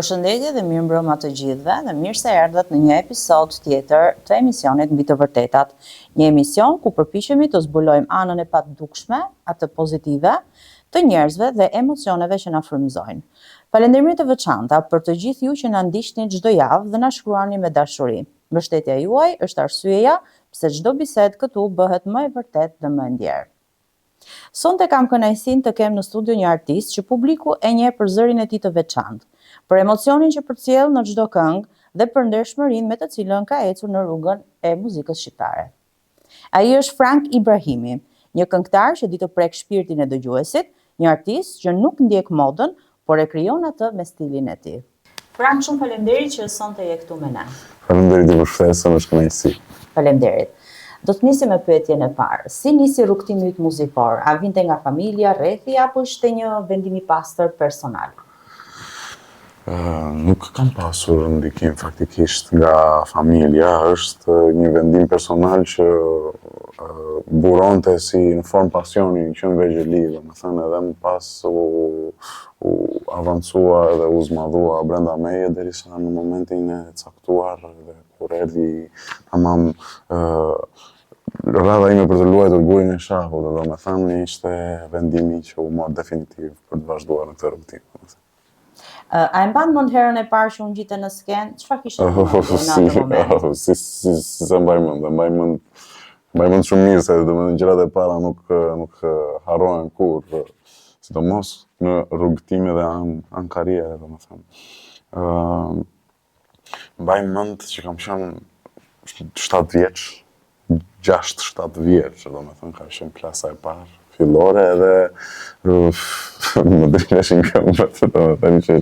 Përshëndetje dhe mirëmbrëma të gjithëve dhe mirë se erdhët në një episod tjetër të emisionit Mbi të Vërtetat. Një emision ku përpiqemi të zbulojmë anën e padukshme, atë pozitive, të njerëzve dhe emocioneve që na frymëzojnë. Falënderimit të veçanta për të gjithë ju që na ndiqni çdo javë dhe na shkruani me dashuri. Mbështetja juaj është arsyeja pse çdo bisedë këtu bëhet më e vërtetë dhe më e ndjerë. Sonte kam kënaqësinë të kem në studio një artist që publiku e njeh për zërin e tij të veçantë, për emocionin që përcjell në çdo këngë dhe për ndershmërinë me të cilën ka ecur në rrugën e muzikës shqiptare. Ai është Frank Ibrahimi, një këngëtar që di të prek shpirtin e dëgjuesit, një artist që nuk ndjek modën, por e krijon atë me stilin e tij. Frank, shumë faleminderit që sonte je këtu me ne. Faleminderit për ftesën, është kënaqësi. Faleminderit. Do të nisim me pyetjen e parë. Si nisi rrugtimi yt muzikor? A vinte nga familja, rrethi apo ishte një vendim i pastër personal? Nuk kam pasur ndikim faktikisht nga familja, është një vendim personal që buronte si në formë pasioni që në vegjëli, domethënë edhe më pas u avancua dhe u zmadhua brenda meje derisa në momentin e caktuar dhe kur erdhi tamam rradha ime për të luajtur gurin e shahut, domethënë ishte vendimi që u mor definitiv për të vazhduar në këtë rrugtim. A e mban mend herën e parë që unë gjite në skenë? Çfarë kishte në atë moment? Si se mbaj mend shumë mirë se domethënë gjërat e para nuk harrohen kurrë, sidomos në rrugtime dhe anë karriere, domethënë. Mbaj mend që kam qenë 7 vjeç, 6-7 vjeç, domethënë ka qenë klasa e parë fillore edhe më drileshin këmbët, domethënë që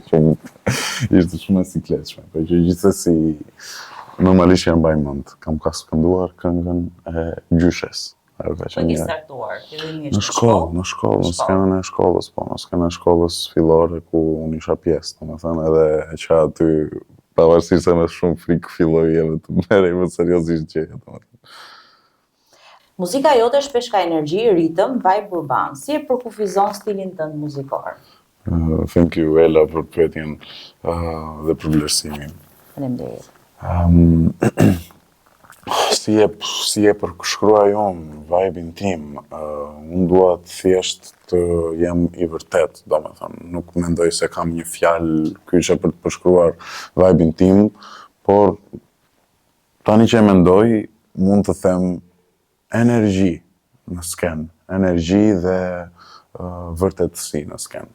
ishte shumë e sikletshme, por që gjithsesi normalisht jam mbaj mend. Kam kënduar këngën e Gjyshes. Kë startuar, fillimisht në shkollë, në skenën e shkollës, po, në skenën e shkollës fillore ku unë isha pjesë, domethënë edhe që aty pavarësisht se me shumë frikë filloi edhe të merrej më seriozisht gjëja, domethënë. Muzika jote shpesh ka energji, ritëm, vibe urban. Si e përkufizon stilin tënd muzikor? Thank you, Ela, për pyetjen dhe për vlerësimin. Faleminderit. Si e përshkruaj unë vibe-in tim, unë dua thjesht të jem i vërtet, domethënë, nuk mendoj se kam një fjalë kyçe për të përshkruar vibe-in tim, por tani që e mendoj, mund të them energji në skenë, energji dhe vërtetësi në skenë.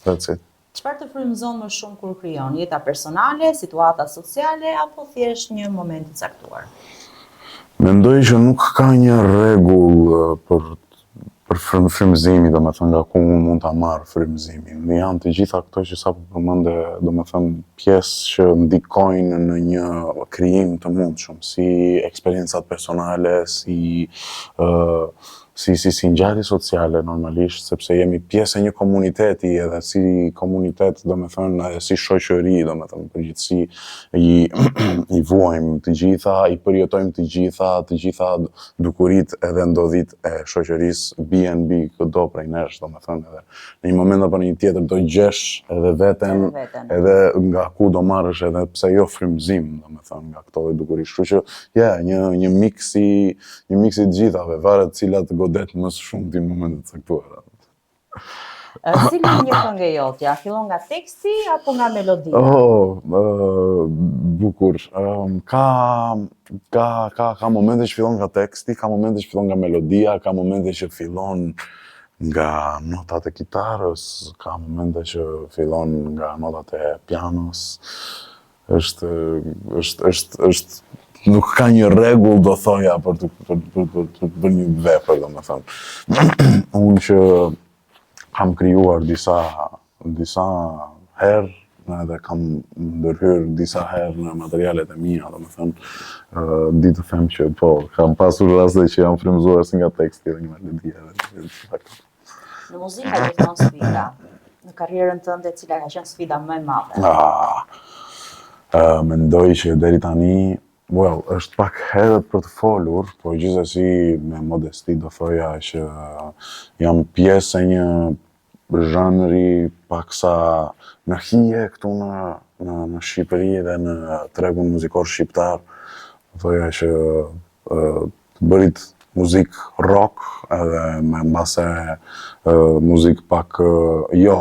That's it. Çfarë të frymëzon më shumë kur krijon? Jeta personale, situata sociale apo thjesht një moment i caktuar? Mendoj që nuk ka një rregull për frymëzimin, domethënë nga ku mund ta marr frymëzimin. Janë të gjitha këto që sapo përmende, domethënë pjesë që ndikojnë në një krijim të mundshëm, si eksperiencat personale, si ngjarje sociale normalisht, sepse jemi pjesë e një komuniteti edhe si komunitet, domethënë, edhe si shoqëri, domethënë, përgjithësi i vuajmë të gjitha, i përjetojmë të gjitha dukuritë edhe ndodhit e shoqërisë bien mbi çdo prej nesh, domethënë, edhe në një moment apo në një tjetër do gjesh edhe veten, edhe nga ku do marrësh edhe pse jo frymëzim, domethënë, nga këto dukuri. Kështu që një mix i të gjithave, varet cilat godet më së shumti në momentet caktuara. Cili një këngë e jotja? Fillon nga teksti apo nga melodia? Bukur. Ka momente që fillon nga teksti, ka momente që fillon nga melodia, ka momente që fillon nga notat e kitarës, ka momente që fillon nga notat e pianos. Nuk ka një rregull, do thoja, për të bërë një vepër, domethënë. Unë që kam krijuar disa herë, edhe kam ndërhyrë disa herë në materialet e mia, domethënë, di të them që po, kam pasur raste që jam frymëzuar si nga teksti dhe nga melodia. Në muzikë jeton sfida. Në karrierën tënde, cila ka qenë sfida më e madhe? Mendoj që deri tani është pak herët për të folur, po gjithsesi me modesti do thoja që jam pjesë e zhanri paksa në hije këtu në Shqipëri dhe në tregun muzikor shqiptar. Thoja që bërit muzik rock edhe me mbase muzik pak jo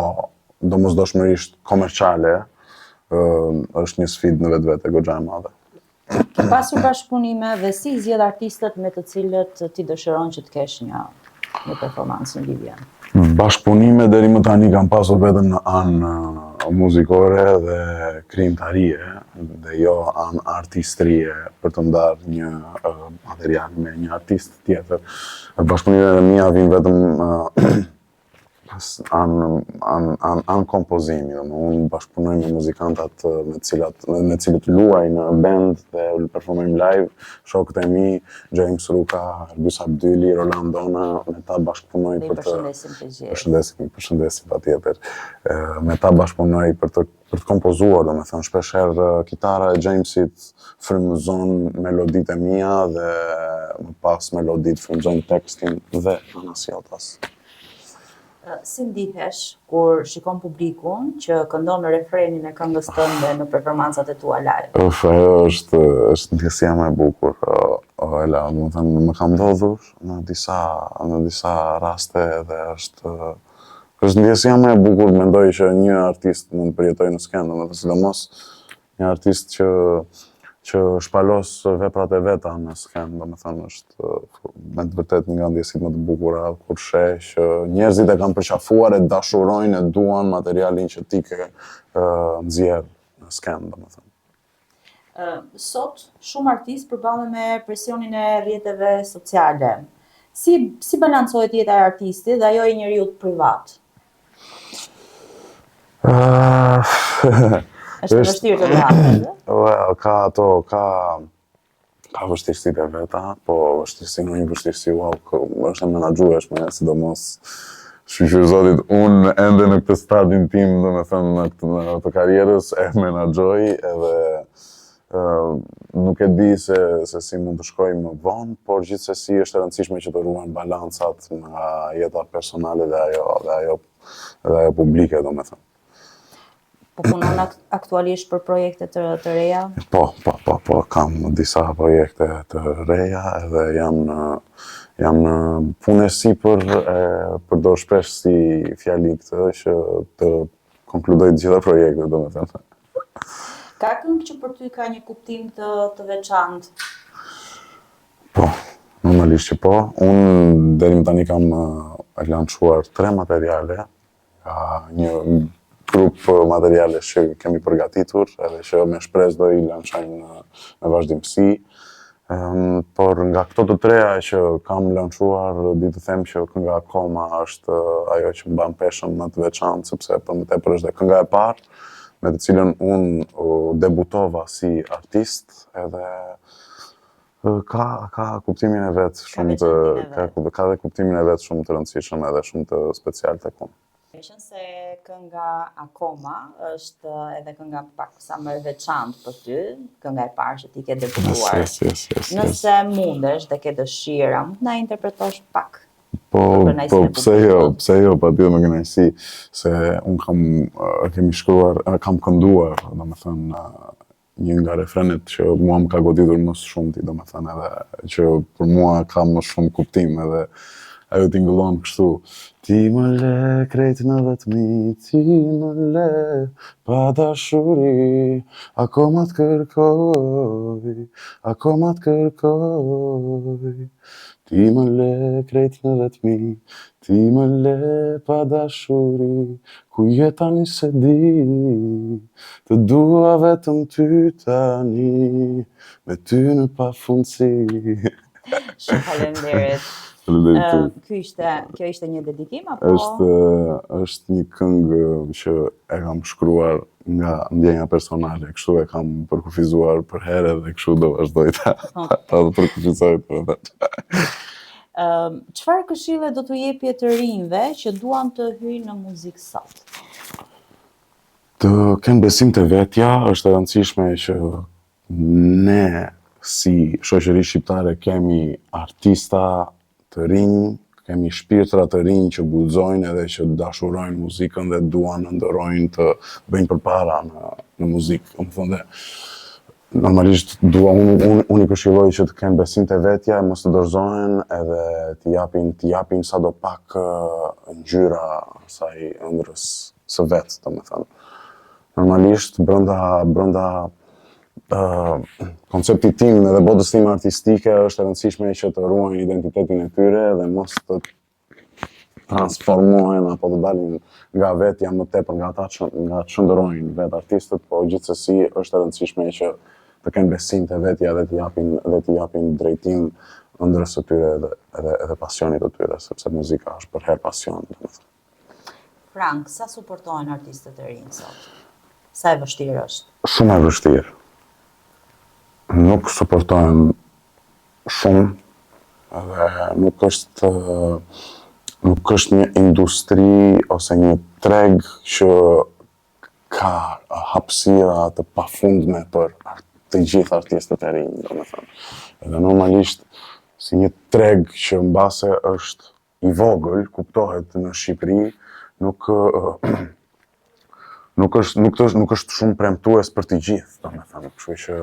domosdoshmërisht komerciale, është një sfidë në vetvete goxha e madhe. Ke pasur bashkëpunime dhe si zgjedh artistët me të cilët ti dëshiron që të kesh një performancë në lidhje? Bashkëpunime deri më tani kam pasur vetëm në anë muzikore dhe krijimtarie dhe jo anë artistrie për të ndarë një material me një artist tjetër. Bashkëpunimet e mia vijnë vetëm anë kompozimi, unë bashkëpunoj me muzikantat me cilët luaj në band dhe performojmë live, shokët e mi, James Ruka, Erbys Abdyli, Roland Dona, me ta bashkëpunoj për të... Përshëndesim patjetër. Me ta bashkëpunoj për të kompozuar, domethënë shpeshherë kitara e Jamesit frymëzon meloditë e mia dhe më pas meloditë frymëzojnë tekstin dhe anasjotas. Si ndihesh kur shikon publikun që këndon në refrenin e këngës tënde në performancat e tua live? Ajo është ndjesia më e bukur. Ela, domethënë më ka ndodhur në disa raste dhe është ndjesia më e bukur. Mendoj që një artist mund të përjetojë në skenë, domethënë sidomos një artist që shpalos veprat e veta në skenë, domethënë është me të vërtet një nga ndjesitë më të bukura kur sheh që njerëzit e kanë përqafuar, e dashurojnë, e duan materialin që ti ke nxjerr në skenë, domethënë. Sot shumë artistë përballen me presionin e rrjeteve sociale. Si balancohet jeta e artistit dhe ajo e njeriut privat? Është vështirë të dhahet. Ka vështirësitë e veta, po një vështirësi është e menaxhueshme, sidomos shqyqyr zotit, unë ende në këtë stadin tim, domethënë në të karrierës e menaxhoj edhe nuk e di se si mund të shkoj më vonë, por gjithsesi është e rëndësishme që të ruajnë balancat nga jeta personale dhe ajo publike, domethënë. Po punon aktualisht për projekte të reja? Po, kam disa projekte të reja edhe janë punë e sipër përdor shpesh si fjali këtë që të konkludoj të gjitha projektet, domethënë. Ka këngë që për ty ka një kuptim të veçantë? Po, normalisht që po. Unë deri më tani kam lançuar 3 materiale, një grup materiale që kemi përgatitur edhe që me shpresë do i lançojmë në vazhdimsi. Por nga këto të treja që kam lançuar, di të them që kënga Akoma është ajo që mban peshën më të veçantë, sepse për më tepër është dhe kënga e parë me të cilën unë debutova si artist edhe ka kuptimin e vet shumë ka dhe kuptimin e vet shumë të rëndësishëm edhe shumë të special tek unë. Qenë se kënga Akoma është edhe kënga pak sa më e veçantë për ty, kënga e parë që ti ke debutuar. Yes. Nëse mundesh dhe ke dëshira, mund na interpretosh pak? Po, pse jo, patjetër me kënaqësi, se unë kam kënduar, domethënë një nga refrenet që mua më ka goditur më shumë ti, domethënë edhe që për mua ka më shumë kuptim edhe ajo tingëllon kështu. Ti më le krejt në vetmi, ti më le pa dashuri, akoma të kërkoj, akoma të kërkoj. Ti më le krejt në vetmi, ti më le pa dashuri, ku jetani se di, të dua vetëm ty tani, me ty në pafundsi. Shumë faleminderit. Kjo ishte një dedikim apo? Është një këngë që e kam shkruar nga ndjenja personale, kështu e kam përkufizuar për herë dhe kështu do vazhdoj ta përkufizoj për vetë. Çfarë këshille do t'u jepje të rinjve që duan të hyjnë në muzikë sot? Të kenë besim të vetja, është e rëndësishme që ne si shoqëri shqiptare kemi artista të rinj, kemi shpirtra të rinj që guxojnë edhe që dashurojnë muzikën dhe duan ndërrojnë të bëjnë përpara në muzikë. Më thonë dhe normalisht unë i këshilloj që të kenë besim te vetja, mos të dorëzohen edhe t'i japin sadopak ngjyra asaj ëndrrës së vet, domethënë. Normalisht brenda konceptit tim edhe botës time artistike është e rëndësishme që të ruajnë identitetin e tyre dhe mos të transformohen apo të dalin nga vetja më tepër nga ata nga çndrojnë vetë artistët, po gjithsesi është e rëndësishme që të kenë besim te vetja dhe t'i japin drejtim ëndrrës së tyre edhe pasionit të tyre, sepse muzika është për her pasion, domethënë. Frank, sa suportojnë artistët e rinj sot? Sa e vështirë është? Shumë e vështirë. Nuk suportojnë shumë dhe nuk është një industri ose një treg që ka hapësira të pafundme për të gjithë artistët e rinj, domethënë. Edhe normalisht si një treg që mbase është i vogël, kuptohet në Shqipëri, nuk është shumë premtues për të gjithë, domethënë, kështu që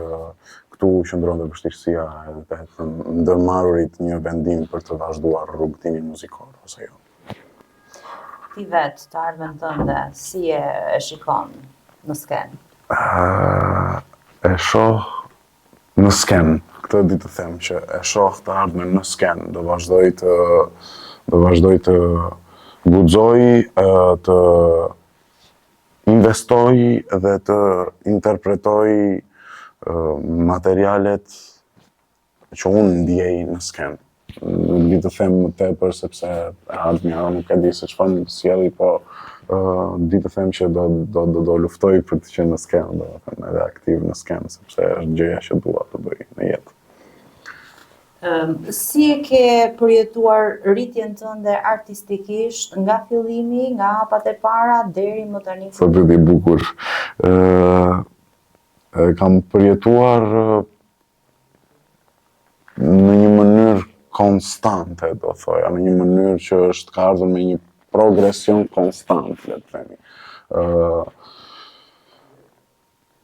këtu qëndron dhe vështirësia edhe të ndërmarrit një vendim për të vazhduar rrugtimin muzikor ose jo. Ti vetë, të ardhmen tënde, si e shikon në skenë? E shoh në skenë, këtë di të them që e shoh të ardhmen në skenë, do vazhdoj të guxoj, të investoj dhe të interpretoj materialet që unë ndjej në skenë. Nuk di të them më tepër sepse e ardhmja nuk e di se çfarë mund të sjelli, po di të them që do luftoj për të qenë në skenë, domethënë edhe aktiv në skenë, sepse është gjëja që dua të bëj në jetë. Si e ke përjetuar rritjen tënde artistikisht nga fillimi, nga hapat e para deri më tani? Sa pyetje e bukur. Kam përjetuar në një mënyrë konstante, do thoja, në një mënyrë që është ka ardhur me një progresion konstant, le të themi.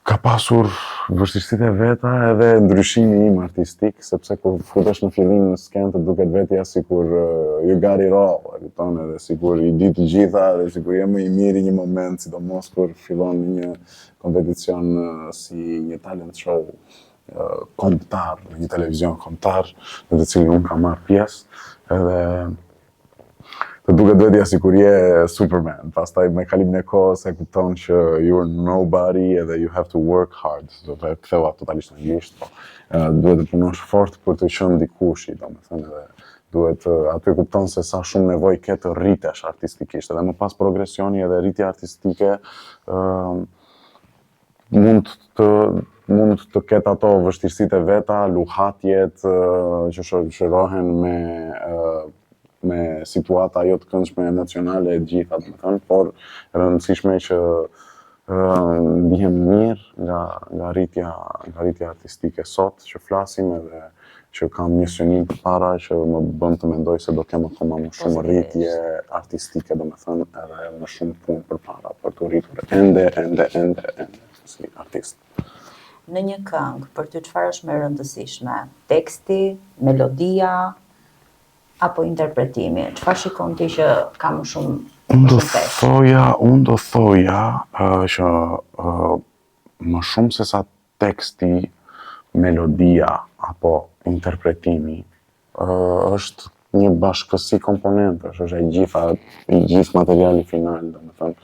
Ka pasur vështirësitë e veta edhe ndryshimi im artistik, sepse kur futesh në fillim në skenë të duket vetja sikur you got it all, e kupton, edhe sikur i di të gjitha, dhe sikur je më i miri një moment, sidomos kur fillon një kompeticion si një talent show kombëtar, në një televizion kombëtar, në të cilin unë kam marrë pjesë, edhe të duket vetja sikur je Superman, pastaj me kalimin e kohës e kupton që you're nobody edhe you have to work hard. Do të ktheva totalisht në anglisht, po duhet të punosh fort për të qenë dikush, domethënë, edhe duhet aty kupton se sa shumë nevojë ke të rritesh artistikisht, edhe më pas progresioni edhe rritja artistike mund të ketë ato vështirësitë e veta, luhatjet që shoqërohen me situata jo të këndshme emocionale e gjitha, domethënë, por e rëndësishme që ndihem mirë nga rritja artistike sot, që flasim edhe që kam një synim përpara që më bën të mendoj se do kem akoma më shumë rritje artistike, domethënë, edhe më shumë punë përpara për të rritur ende si artist. Në një këngë, për ty çfarë është më rëndësishme? Teksti, melodia, apo interpretimi? Çfarë shikon ti që ka më shumë pesh? Unë do thoja që më shumë se sa teksti, melodia apo interpretimi është një bashkësi komponentesh, është i gjithë materiali final, domethënë.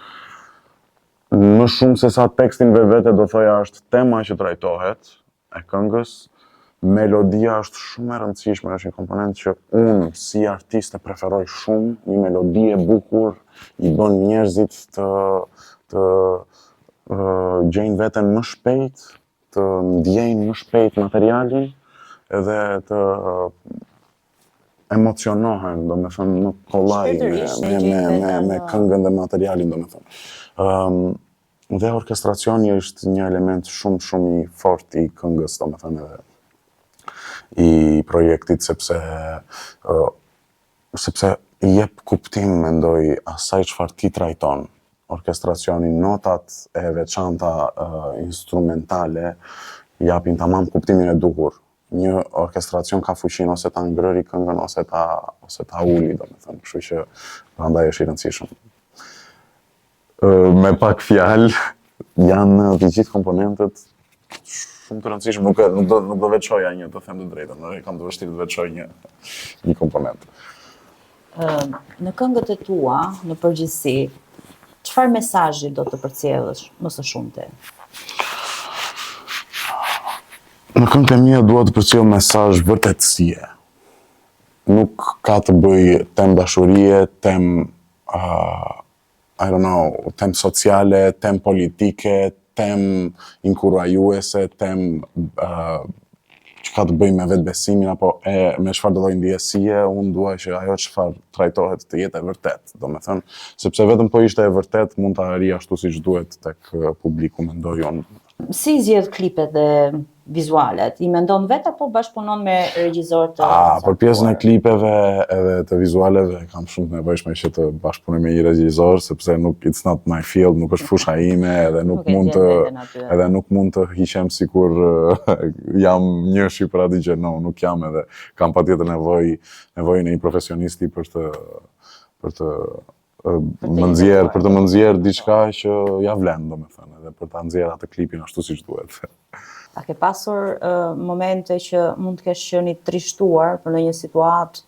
Më shumë se sa tekstin vetvete do thoja është tema që trajtohet e këngës. Melodia është shumë e rëndësishme, është një komponent që unë si artist e preferoj shumë, një melodi e bukur i bën njerëzit të gjejnë veten më shpejt, të ndjejnë më shpejt materialin edhe të emocionohen, domethënë në kollaj me këngën dhe materialin, domethënë. Dhe orkestracioni është një element shumë i fortë i këngës, domethënë edhe i projektit, sepse sepse i jep kuptim, mendoj, asaj çfarë ti trajton. Orkestracioni, notat e veçanta instrumentale japin tamam kuptimin e duhur. Një orkestracion ka fuqinë ose ta ngrëri këngën ose ta uli, domethënë, kështu që prandaj është i rëndësishëm. Me pak fjalë, janë të gjithë komponentët shumë të rëndësishëm, nuk do veçoja një, të them të drejtën, kam të vështirë të veçoj një komponent. Në këngët e tua, në përgjithësi, çfarë mesazhi do të përcjellësh më së shumti? Në këngët e mia dua të përcjell mesazh vërtetësie. Nuk ka të bëj tem dashurie, tem I don't know, tem sociale, tem politike, tem inkurajuese, tem që ka të bëj me vetbesimin apo me çfarë do lloj ndjesie, unë dua që ajo çfarë trajtohet të jetë e vërtet, domethënë, sepse vetëm po ishte e vërtet mund ta arrijë ashtu siç duhet tek publiku, mendoj unë. Si zgjedh klipet dhe vizualet? I mendon vet apo bashkëpunon me regjizor të Për pjesën e klipeve edhe të vizualeve kam shumë të nevojshme që të bashkëpunoj me një regjizor, sepse it's not my field, nuk është fusha ime edhe nuk mund të hiqem sikur jam një shqiptar aty që nuk jam, edhe kam patjetër nevojën e një profesionisti për të më nxjerr diçka që ja vlen, domethënë, edhe për ta nxjerr atë klipin ashtu siç duhet. A ke pasur momente që mund të kesh qenë i trishtuar për në një situatë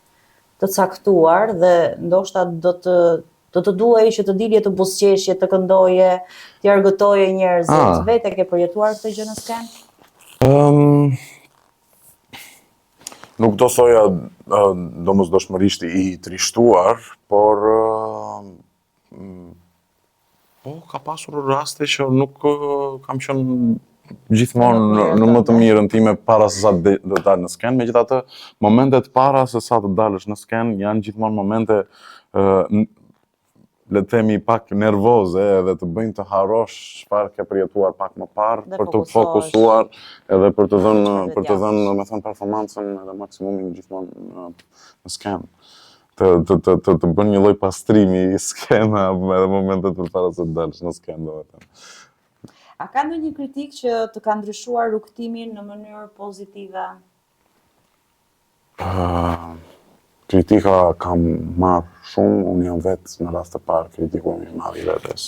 të caktuar dhe ndoshta do të duhej që të dilje të buzëqeshje, të këndoje, të argëtoje njerëzit. Vetë ke përjetuar këtë gjë në skenë? Nuk do thoja domosdoshmërisht i trishtuar, por ka pasur raste që nuk kam qenë gjithmonë në më të mirën time para se sa të dalë në skenë, megjithatë momentet para se sa të dalësh në skenë janë gjithmonë momente le të themi pak nervoze edhe të bëjnë të harrosh çfarë ke përjetuar pak më parë, për të fokusuar edhe për të dhënë me thënë performancën edhe maksimumin gjithmonë në skenë. Të bën një lloj pastrimi i skena edhe momentet përpara se të dalësh në skenë, domethënë. A ka ndonjë kritik që të ka ndryshuar rrugtimin në mënyrë pozitive? Kritika kam marrë shumë, unë jam vetë në rast të parë kritiku e mi madh i vetes.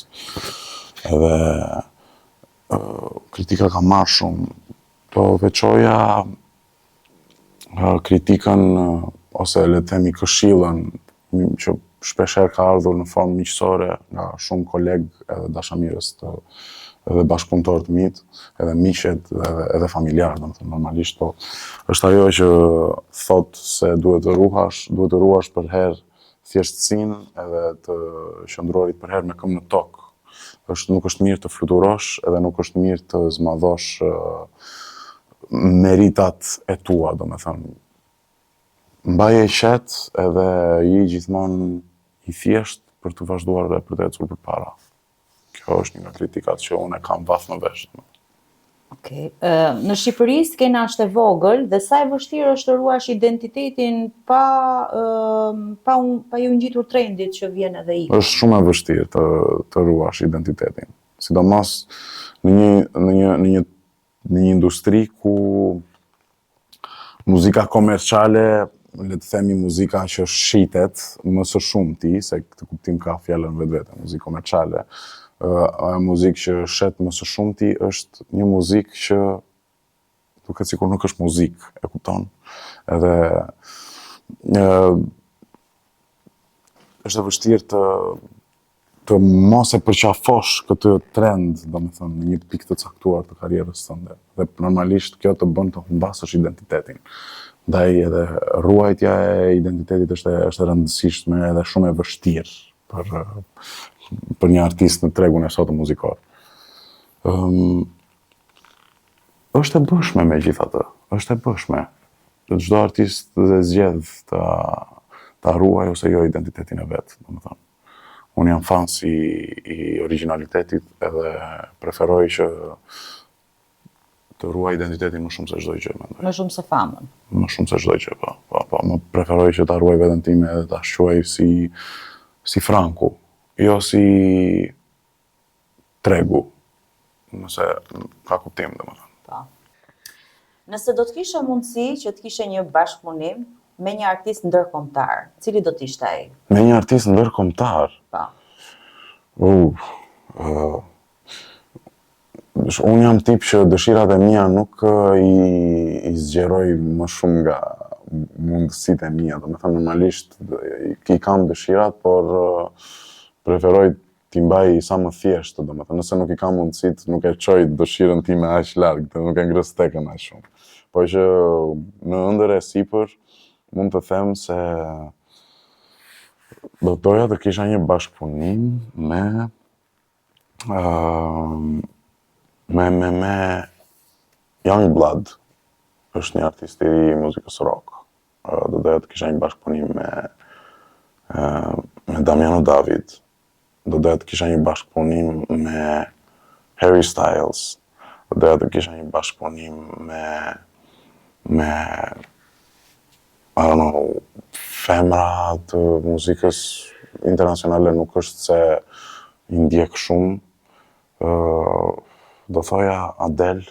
Edhe kritika kam marrë shumë. Do veçoja kritikën ose le të themi këshillën që shpeshherë ka ardhur në formë miqësore nga shumë kolegë edhe dashamirës edhe bashkëpunëtor të mit, edhe miqet edhe familjar, domethënë normalisht, po është ajo që thot se duhet të ruash për herë thjeshtësinë edhe të qëndrorit për herë me këmbë në tokë. Nuk është mirë të fluturosh edhe nuk është mirë të zmadhosh meritat e tua, domethënë. Mbaje i qetë edhe i gjithmonë i thjesht për të vazhduar dhe për të ecur përpara. Kjo është një nga kritikat që unë e kam vath në vesh. Okej. Në Shqipëri skena është e vogël dhe sa e vështirë është të ruash identitetin pa ju ngjitur trendit që vjen edhe ik. Është shumë e vështirë të ruash identitetin. Sidomos në një industri ku muzika komerciale, le të themi muzika që shitet më së shumti, se këtë kuptim ka fjalën vetvete, muzikë komerciale, muzikë që shet më së shumti është një muzikë që duket sikur nuk është muzikë, e kupton? Edhe është e vështirë të mos e përqafosh këtë trend, domethënë, në një pikë të caktuar të karrierës tënde. Dhe normalisht kjo të bën të humbasësh identitetin. Ndaj edhe ruajtja e identitetit është e rëndësishme edhe shumë e vështirë për një artist në tregun e sotëm muzikor. Është e bëshme megjithatë, është e bëshme. Çdo artist dhe zgjedh ta ruaj ose jo identitetin e vet, domethënë. Unë jam fans i originalitetit edhe preferoj që të ruaj identitetin më shumë se çdo gjë, mendoj. Më shumë se famën. Më shumë se çdo gjë, po. Po, më preferoj që ta ruaj veten time edhe ta quaj si Franku, jo si Tregu, nëse ka kuptim, domethënë. Po. Nëse do të kishe mundësi që të kishe një bashkëpunim me një artist ndërkombëtar, cili do të ishte ai? Me një artist ndërkombëtar. Po. Unë jam tip që dëshirat e mia nuk i zgjeroj më shumë nga mundësitë e mia. Domethënë normalisht i kam dëshirat, por preferoj t'i mbaj sa më thjeshtë, domethënë nëse nuk i kam mundësitë, nuk e çoj dëshirën time aq larg, nuk e ngres tekën aq shumë. Po që në ëndër e sipër mund të them se do doja të kisha një bashkëpunim me Youngblood, është një artist i ri i muzikës rock. Do doja të kisha një bashkëpunim me Damiano David. Do doja të kisha një bashkëpunim me Harry Styles. Do doja të kisha një bashkëpunim me I don't know, femra të muzikës internacionale nuk është se i ndjek shumë. Do thoja Adele,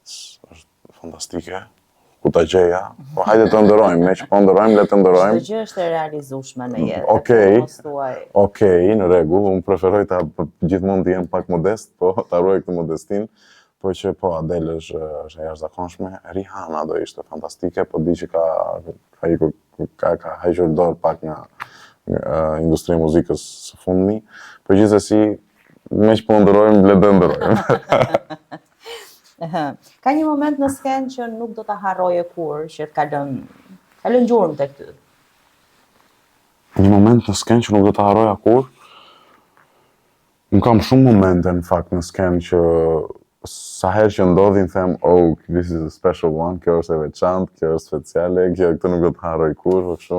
është fantastike, ku ta gjeja. Po hajde të ndërojmë, me që po ndërojmë, le të ndërojmë. Çdo gjë është e realizueshme në jetë. Okej. Mos thuaj. Okej, në rregull, unë preferoj ta gjithmonë të jem pak modest, po ta ruaj këtë modestin. Po që po Adele është e jashtëzakonshme, Rihanna do ishte fantastike, po di që ka hequr dorë pak nga industria e muzikës së fundmi, por gjithsesi me që po ndërojmë, le të ndërojmë. Ka një moment në skenë që nuk do ta harroje kur, që të ka lënë gjurmë tek ty. Një moment në skenë që nuk do ta harroja kur? Unë kam shumë momente në fakt në skenë që sa herë që ndodhin them, oh, this is a special one, kjo është e veçantë, kjo është speciale, këtë nuk do të harroj kur, po kështu.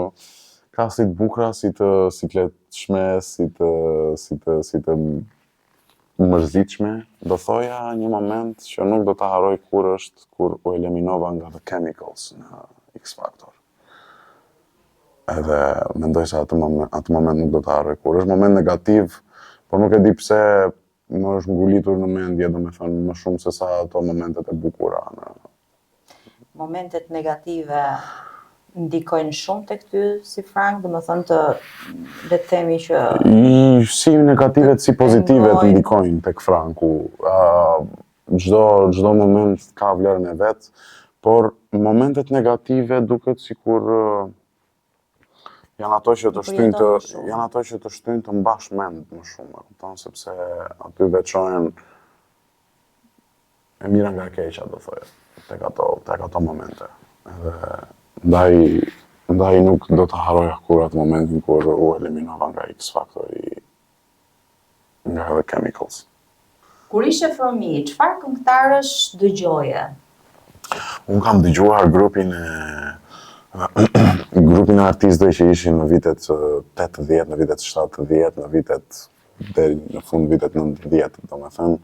Ka si të bukura, si të sikletshme, si të mërzitshme. Do thoja një moment që nuk do ta harroj kur është kur u eliminova nga The Chemicals në X Factor. Edhe mendoj se atë moment nuk do ta harroj kur. Është moment negativ, por nuk e di pse më është ngulitur në mendje, domethënë më shumë se sa ato momentet e bukura. Momentet negative ndikojnë shumë tek ty si Frank, domethënë le të themi që si negativet si pozitivet ndikojnë tek Franku. Çdo moment ka vlerën e vet, por momentet negative duket sikur janë ato që të shtyjnë të mbash mend më shumë, kupton, sepse aty veçohen e mira nga e keqja, do thoya, tek ato momente. Edhe ndaj nuk do të harroja kur atë momentin kur u eliminova nga X Factori, nga The Chemicals. Kur ishe fëmijë, çfarë këngëtarësh dëgjoje? Unë kam dëgjuar grupin e artistëve që ishin në vitet 80, në vitet 70, në vitet deri në fund vitet 90, domethënë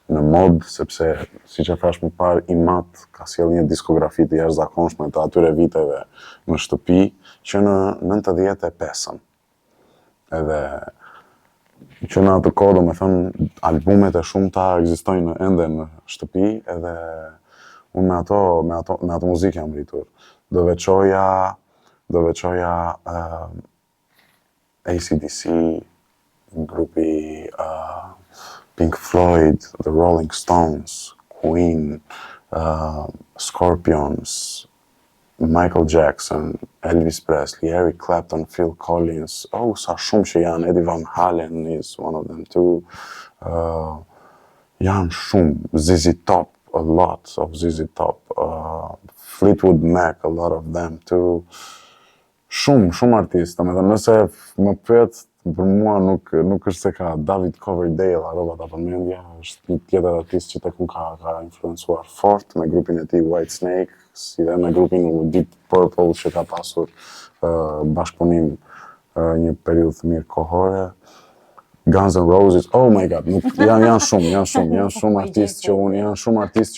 në mod, sepse siç e thash më parë, Imat ka sjell një diskografi të jashtëzakonshme të atyre viteve në shtëpi që në 95-ën. Edhe që në atë kohë, domethënë, albumet e shumta ekzistojnë ende në shtëpi, edhe unë me ato muzikë jam rritur. Do veçoja AC/DC, grupi Pink Floyd, The Rolling Stones, Queen, Scorpions, Michael Jackson, Elvis Presley, Eric Clapton, Phil Collins, sa shumë që janë, Eddie Van Halen is one of them too. Janë shumë, ZZ Top, a lot of ZZ Top, Fleetwood Mac, a lot of them too. Shumë artistë, nëse më pyet, për mua nuk është se ka David Coverdale, arrobat apo mendja, është një tjetër artist që tek unë ka influencuar fort me grupin e tij Whitesnake, si dhe me grupin Deep Purple që ka pasur bashkëpunim një periudhë të mirë kohore. Guns N' Roses, oh my god, nuk janë shumë artistë që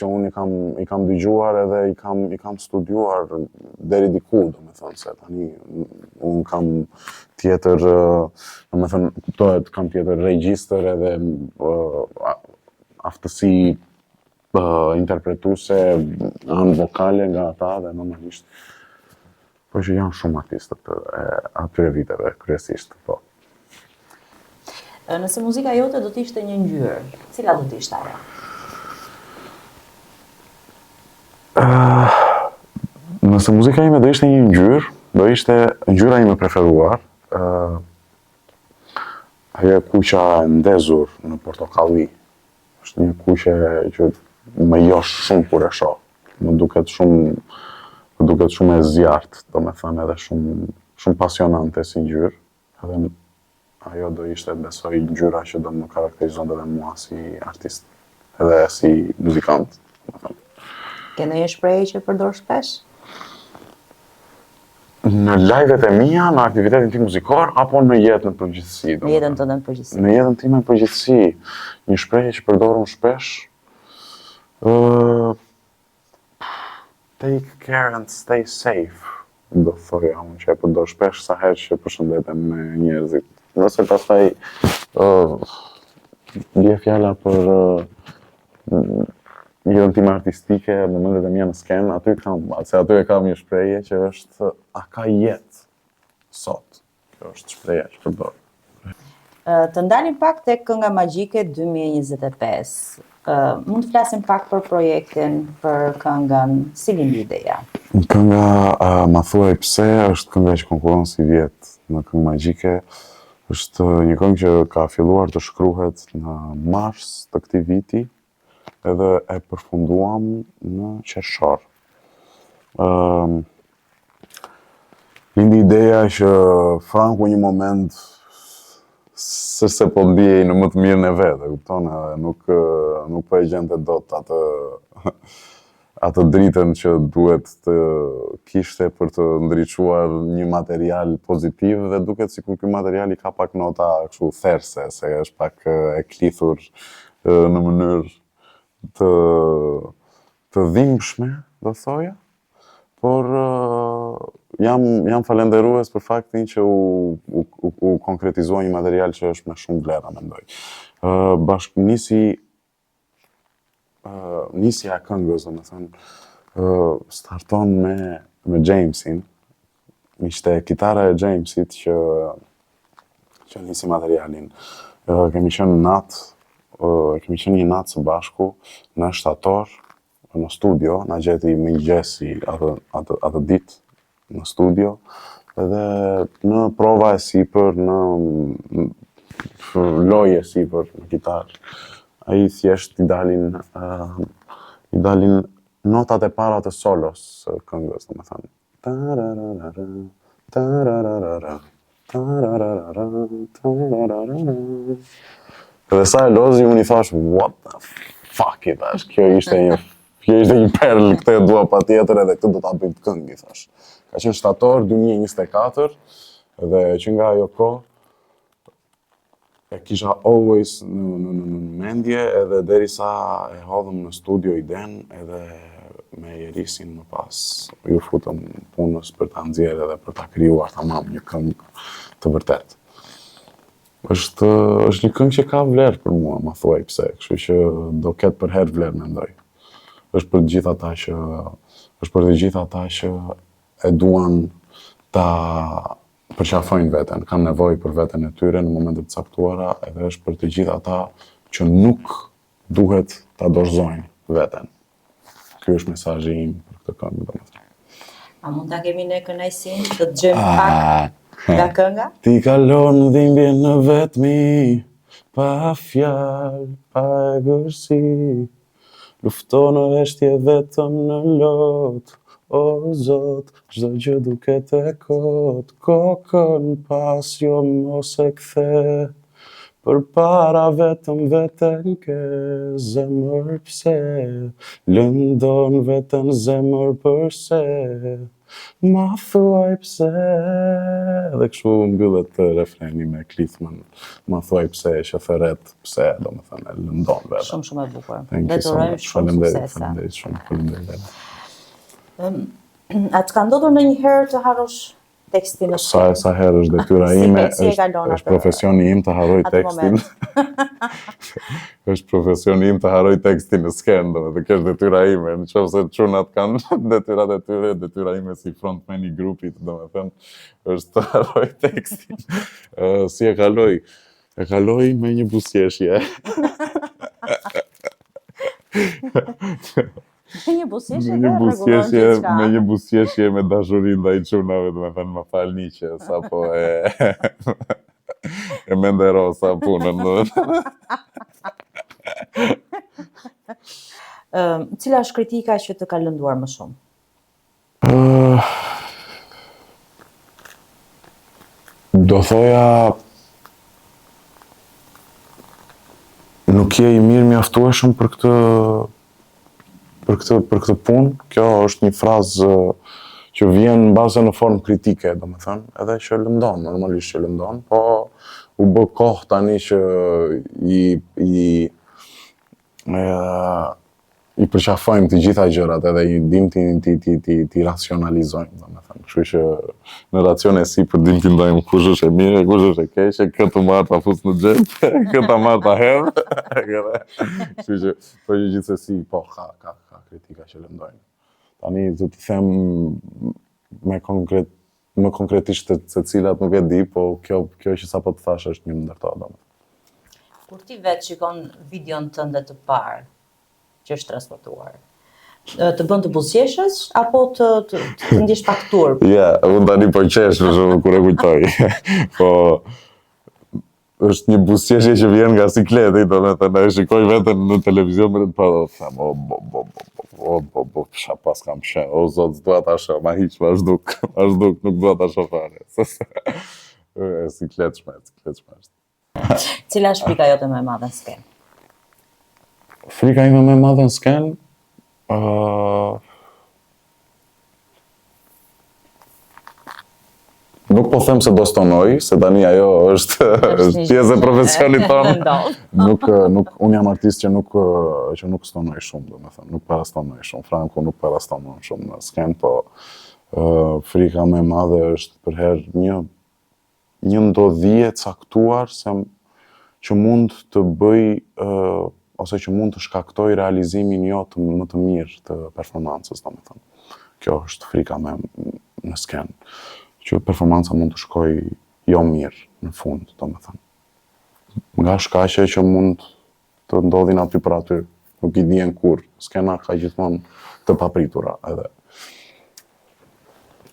unë i kam dëgjuar edhe i kam studiuar deri diku, domethënë se tani unë kam tjetër, domethënë kuptohet, kam tjetër regjistër edhe aftësi interpretuese anë vokale nga ata dhe normalisht. Po që janë shumë artistët atyre viteve kryesisht, po. Nëse muzika jote do t'ishte një ngjyrë, cila do t'ishte ajo? Nëse muzika ime do ishte një ngjyrë, do ishte ngjyra ime preferuar, ajo e kuqja e ndezur në portokalli. Është një kuqe që më josh shumë kur e shoh. Më duket shumë e zjarrt, domethënë edhe shumë pasionante si ngjyrë. Edhe ajo do ishte, besoj, ngjyra që do më karakterizonte edhe mua si artist, edhe si muzikant. Ke ndonjë shprehje që përdor shpesh? Në live-et e mia, në aktivitetin tim muzikor, apo në jetën në përgjithësi? Në jetën tënde në përgjithësi. Në jetën time në përgjithësi, një shprehje që përdor unë shpesh, take care and stay safe, do thoja unë që e përdor shpesh sa herë që përshëndetem me njerëzit. Nëse pastaj bie fjala për jetën time artistike, momentet e mia në skenë, aty e kam një shprehje që është a ka jetë sot. Kjo është shprehja që përdor. Të ndalim pak tek Kënga Magjike 2025. Mund të flasim pak për projektin, për këngën, si lindi ideja? Kënga Ma thuaj pse është kënga që konkuron si vjet në Këngë Magjike. Është një këngë që ka filluar të shkruhet në mars të këtij viti edhe e përfunduam në qershor. Lindi ideja që Franku një moment se po ndihej në më të mirën e vet, e kupton, nuk po e gjente dot atë dritën që duhet të kishte për të ndriçuar një material pozitiv dhe duket sikur ky material i ka pak nota kështu therse, se është pak e klithur në mënyrë të dhimbshme, do thoja, por jam falenderues për faktin që u konkretizua një material që është me shumë vlera, mendoj. Nisja e këngës, domethënë, starton me Jamesin. Ishte kitara e Jamesit që nisi materialin. Kemi qenë një natë së bashku në shtator, në studio, na gjeti mëngjesi atë ditë në studio, edhe në prova e sipër, në lojë e sipër në kitarë. Ai thjesht i dalin notat e para të solos së këngës, domethënë. Edhe sa e lozi, unë i thash, what the fuck i thash, kjo ishte një perl, këtë e dua patjetër edhe këtë do ta bëjmë këngë, i thash. Ka qenë shtator 2024, edhe që nga ajo kohë e kisha always në mendje, edhe derisa e hodhëm në studio idenë, edhe me Jerisin më pas ju futëm punës për ta nxjerrë edhe për ta krijuar tamam një këngë të vërtetë. Është një këngë që ka vlerë për mua, ma thuaj pse, kështu që do ketë për herë vlerë, mendoj. Është për të gjithë ata që e duan ta përqafojnë veten, kanë nevojë për veten e tyre në momentet të caktuara, edhe është për të gjithë ata që nuk duhet ta dorëzojnë veten. Ky është mesazhi im për këtë këngë, domethënë. A mund ta kemi ne kënaqësinë të dëgjojmë pak nga kënga? Ti kalon dhimbjen në vetmi, pa fjalë, pa gërsi, lufton në veshje vetëm në lot. O Zot, çdo gjë duket e kot, kokën pas jo mos e kthe, Për para vetëm veten ke zemër pse, lëndon veten zemër përse, ma thuaj pse. Dhe kështu mbyllet refreni me Clithman, ma thuaj pse, që theret pse, do me thënë, lëndon veten. Shumë e bukur. Thank Dhe you so të urojmë much. shumë suksese. Faleminderit shumë, faleminderit. A të ka ndodhur ndonjëherë të harrosh tekstin në skenë? Sa herë është detyra Si ime, e kalon është profesioni im të harroj atë tekstin. Është profesioni im të harroj tekstin në skenë, domethënë kjo është detyra ime. Nëse çunat kanë detyrat e tyre, detyra ime si frontman i grupit, domethënë është të harroj tekstin. Si e kaloj? E kaloj me një buzëqeshje. Me një buzëqeshje dhe rregullon gjithçka. Me një buzëqeshje me dashuri ndaj çunave, domethënë më falni që sapo e menderosa punën. Cila është kritika që të ka lënduar më shumë? Do thoja nuk je i mirë mjaftueshëm për këtë punë. Kjo është një frazë që vjen në bazë në formë kritike, domethënë, edhe që lëndon, normalisht që lëndon, po u bë kohë tani që i përqafojmë të gjitha gjërat edhe i dim ti racionalizojmë, domethënë. Kështu që në racione si për dim t'i ndajmë kush është e mirë, kush është e keqe, këtë marr ta fus në xhep, këtë marr ta hedh. Kështu që po gjithsesi po ka kritika që lëndojnë. Tani do të them më konkretisht se cilat nuk e di, po kjo që sapo të thash është një ndër to, domethënë. Kur ti vetë shikon videon tënde të parë që është transmetuar, të bën të buzëqeshësh apo të ndjesh pak turp? Ja, unë tani po qesh për shembull kur e kujtoj. Po është një buzëqeshje që vjen nga sikleti, domethënë e shikoj veten në televizion me të parë, them o çfarë pas kam shë, o zot s'dua ta shoh, ma hiç, vazhduk, nuk dua ta shoh fare. E sikletshme. Cila është frika jote më e madhe në skenë? Frika ime më e madhe në skenë, nuk po them se do stonoj, se tani ajo është pjesë e profesionit tonë. Unë jam artist që nuk stonoj shumë, domethënë, nuk parastonoj shumë. Franco nuk parastonon shumë në skenë, po frika më e madhe është për herë një ndodhie caktuar që mund të bëj ose që mund të shkaktoj realizimin jo më të mirë të performancës, domethënë. Kjo është frika më në skenë, që performanca mund të shkoj jo mirë në fund, domethënë. Nga shkaqe që mund të ndodhin aty për aty, nuk i dihen kurrë. Skena ka gjithmonë të papritura edhe.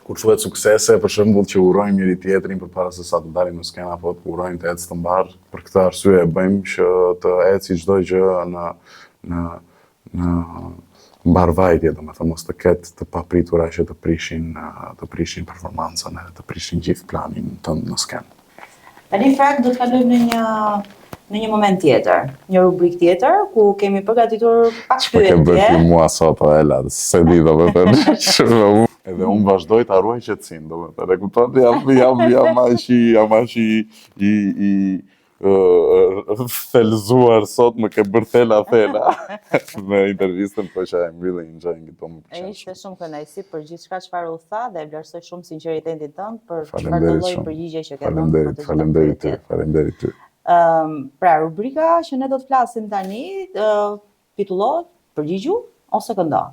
Kur thuhet suksese, për shembull që urojmë njëri tjetrin përpara se sa të dalim në skenë apo të urojmë të ecë të mbar, për këtë arsye e bëjmë që të eci çdo gjë në mbarvajtje, domethënë mos të ketë të papritura që të prishin performancën edhe të prishin gjithë planin tënd në skenë. Tani Frank do të kalojmë në një moment tjetër, një rubrikë tjetër ku kemi përgatitur pak pyetje. Ke bërë mua sot Ela, se di domethënë. Edhe unë vazhdoj të arruaj qetësinë, domethënë, e kupton? Jam aq i thelzuar sot, më ke bërë thela në intervistën, po që e mbylli enjoying it, më pëlqen. Ishte shumë kënaqësi për gjithçka çfarë u tha dhe vlerësoj shumë sinqeritetin tënd për çfarë do lloj përgjigje që ke dhënë. Faleminderit ty. Pra, rubrika që ne do të flasim tani titullohet Përgjigju ose këndo.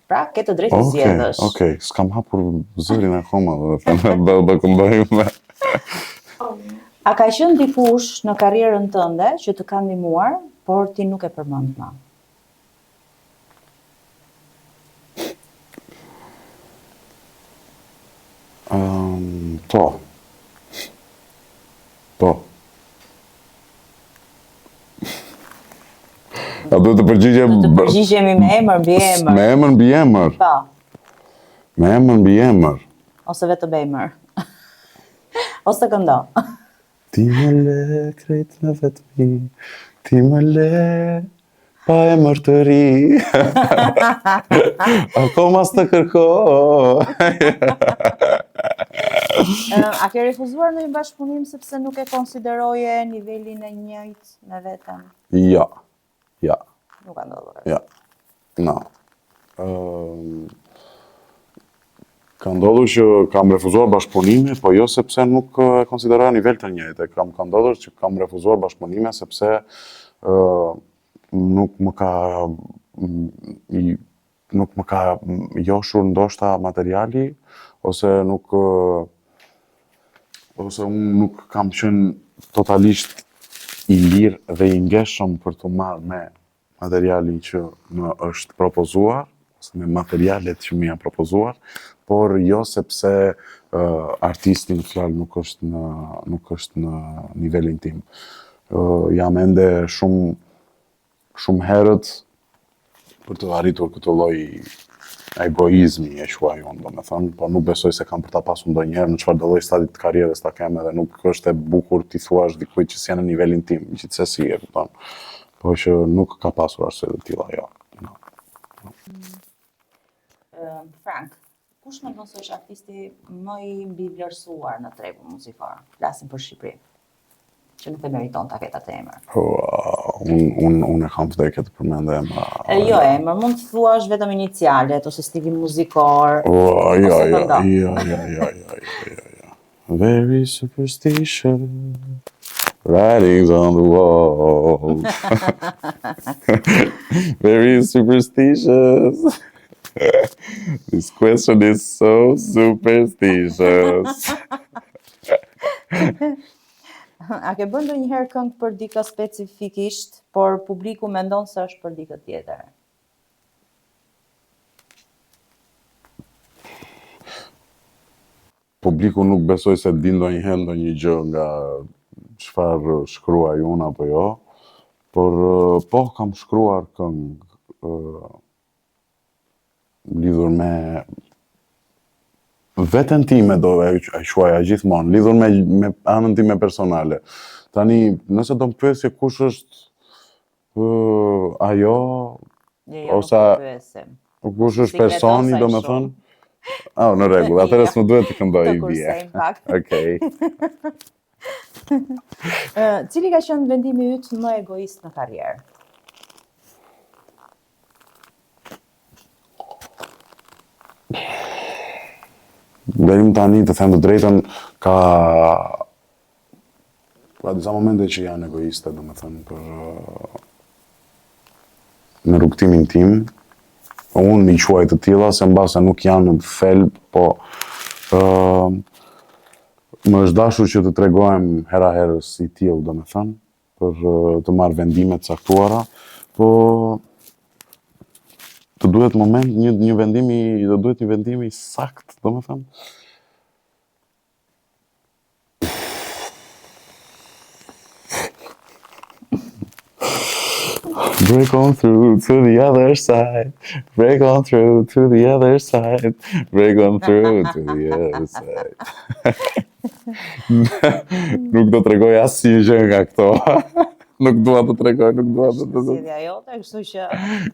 Pra, ke të drejtë të zgjedhësh. Okej, s'kam hapur zërin akoma, do këndojmë. A ka qenë dikush në karrierën tënde që të ka ndihmuar, por ti nuk e përmend më? Po. A duhet të përgjigjem? Do të përgjigjemi me emër mbi emër. Me emër mbi emër? Po. Me emër mbi emër? Ose vetëm emër. Ose këndo. Ti më le krejt në vetëmi, ti më le pa e mërtëri. Akoma s'të kërkoj. A ke refuzuar në një bashkëpunim sepse nuk e konsideroje nivelin e njëjtë me veten? Ja. Nuk ka ndodhur. Ja. No. Ka ndodhur që kam refuzuar bashkëpunime, po jo sepse nuk e konsideroja nivel të njëjtë. Ka ndodhur që kam refuzuar bashkëpunime sepse nuk më ka joshur ndoshta materiali, ose unë nuk kam qenë totalisht i lirë dhe i ngeshëm për të marrë me materialin që më është propozuar, ose me materialet që më janë propozuar, por jo sepse artisti në fjalë nuk është në nivelin tim. Jam ende shumë herët për të arritur këtë lloj egoizmi, e quaj unë, domethënë, por nuk besoj se kam për ta pasur ndonjëherë në çfarëdo lloj stadi të karrierës ta kem, edhe nuk është e bukur ti thuash dikujt që s'janë në nivelin tim, gjithsesi e kupton. Po që nuk ka pasur arsye të tilla, jo. Frank, kush mendon se është artisti më i mbi vlerësuar në tregun muzikor? Flasim për Shqipërinë, që nuk e meriton ta ketë atë emër. Unë e kam vdekje të përmend emra. Jo emër, mund të thuash vetëm inicialet ose stilin muzikor. Jo. Very superstitious, writings on the wall. Very superstitious. This question is so superstitious. A ke bën ndonjëherë këngë për dikë specifikisht, por publiku mendon se është për dikë tjetër? Publiku nuk besoj se di ndonjëherë ndonjë gjë nga çfarë shkruaj unë apo jo, por po kam shkruar këngë lidhur me veten time, do e quaja gjithmonë, lidhur me anën time personale. Tani, nëse do më pyesje kush është ajo, ose kush është personi, domethënë, në rregull, atëherë s'më duhet të këndoj i bie. Okej. Cili ka qenë vendimi yt më egoist në karrierë? Deri tani, të them të drejtën, ka disa momente që janë egoiste, domethënë, në rrugtimin tim. Unë i quaj të tilla, se mbase nuk janë në thelb, po më është dashur që të tregohem hera herës i tillë, domethënë, për të marrë vendime të caktuara, po të duhet një vendimi sakt, domethënë. Break on through to the other side. Break on through to the other side. Break on through to the other side. Nuk do t'rregoj asnjë gjë nga këto. Nuk dua të tregoj, Zgjedhja jote, kështu që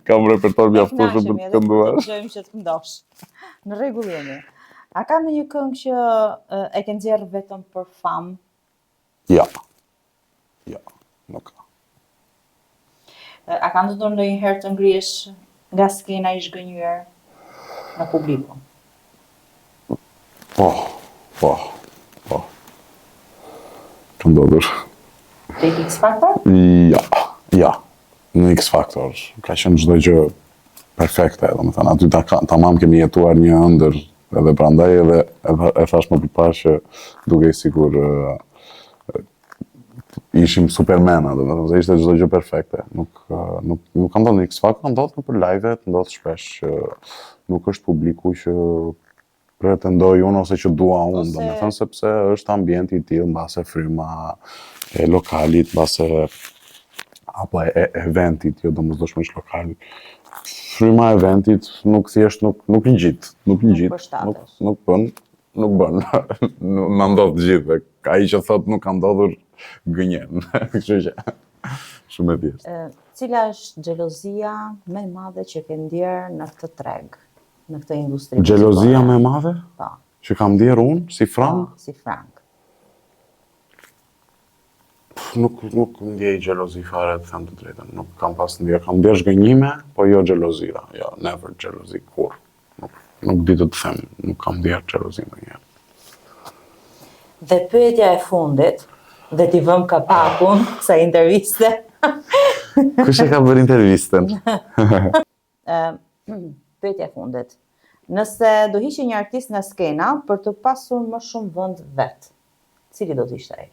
kam repertor mjaftueshëm për të kënduar. Ne dëgjojmë që të këndosh. Në rregull jemi. A ka ndonjë këngë që e ke nxjerrë vetëm për famë? Ja, nuk ka. A ka ndodhur ndonjëherë të ngrihesh nga skena i zhgënjur në publiku? Po. Ka ndodhur. Tek X Factor? Ja. Në X Factor ka qenë çdo gjë perfekte, domethënë aty tamam kemi jetuar një ëndër, edhe prandaj edhe e thash më përpara që dukej sikur ishim supermena, domethënë se ishte çdo gjë perfekte. Nuk ka ndodhur në X Factor, ndodh për live-et, ndodh shpesh që nuk është publiku që pretendoj unë ose që dua unë, domethënë sepse është ambienti i tillë, mbase fryma e lokalit, mbase apo e eventit, jo domosdoshmërisht lokalit. Fryma e eventit nuk ngjit, nuk bën. nuk bën. Na ndodh të gjithëve. Ai që thot nuk ka ndodhur gënjen. Kështu që shumë e thjeshtë. Cila është xhelozia më e madhe që ke ndjerë në këtë treg, në këtë industri? Xhelozia më e madhe Po, që kam ndjerë unë si Fran, si Frank. nuk ndjej xhelozi fare, të them të drejtën. Nuk kam pas ndjerë. Kam ndjerë zgënjime, po jo xhelozira. Jo, never xhelozi kur. Nuk di të them, nuk kam ndjerë xhelozi ndonjëherë. Dhe pyetja e fundit, dhe t'i vëm kapakun sa interviste. Kush e ka bërë intervistën? Pyetja e fundit. Nëse do hiqe një artist nga skena për të pasur më shumë vend vet, cili do të ishte ai?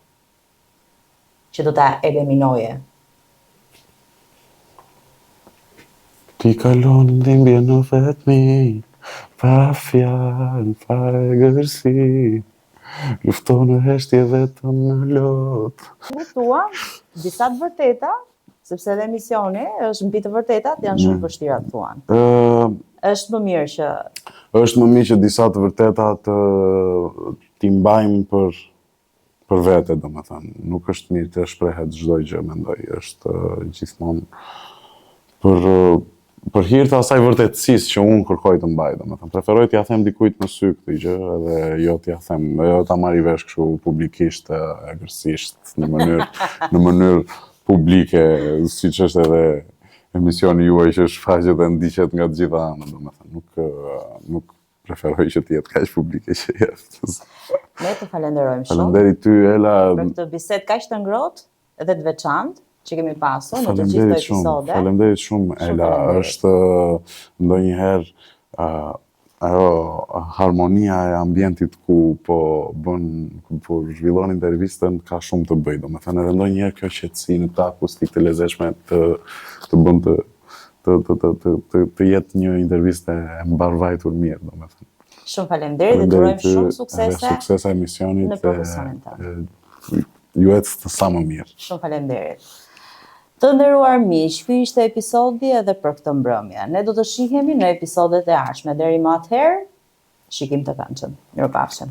Që do ta eliminoje? Ti kalon dhimbje në vetmi, pa fjalë, pa gërsi, lufton në heshtje vetëm në lot. Tua, disa të vërteta, sepse edhe emisioni është mbi të vërtetat, janë shumë vështira të thuan. Është më mirë që Është më mirë që disa të vërteta t'i mbajmë për vete, domethënë. Nuk është mirë të shprehet çdo gjë, mendoj. Është gjithmonë për hir të asaj vërtetësisë që unë kërkoj të mbaj, domethënë. Preferoj t'ia them dikujt në sy këtë gjë, edhe jo t'ia them, jo ta marr i vesh kështu publikisht, agresisht, në mënyrë publike, siç është edhe emisioni juaj që shfaqet dhe ndiqet nga të gjitha anët, domethënë. Nuk preferoj që të jetë kaq publike që jetë. ne të falenderojmë shumë Faleminderit ty, Ela. për këtë bisedë kaq të ngrohtë dhe të veçantë që kemi pasur në të gjithë këto episode. Faleminderit shumë, Ela. Është ndonjëherë ajo harmonia e ambientit ku po zhvillon intervistën ka shumë të bëjë, domethënë edhe ndonjëherë kjo qetësi në këtë akustik të lezetshme të bën të jetë një intervistë e mbarvajtur mirë, domethënë. Shumë faleminderit dhe të urojmë shumë suksese Suksesa emisionit në profesionin tënd. Ju ecë sa më mirë. Shumë faleminderit. Të nderuar miq, ky ishte episodi edhe për këtë mbrëmje. Ne do të shihemi në episodet e ardhshme. Deri më atëherë, shikim të këndshëm. Mirupafshim.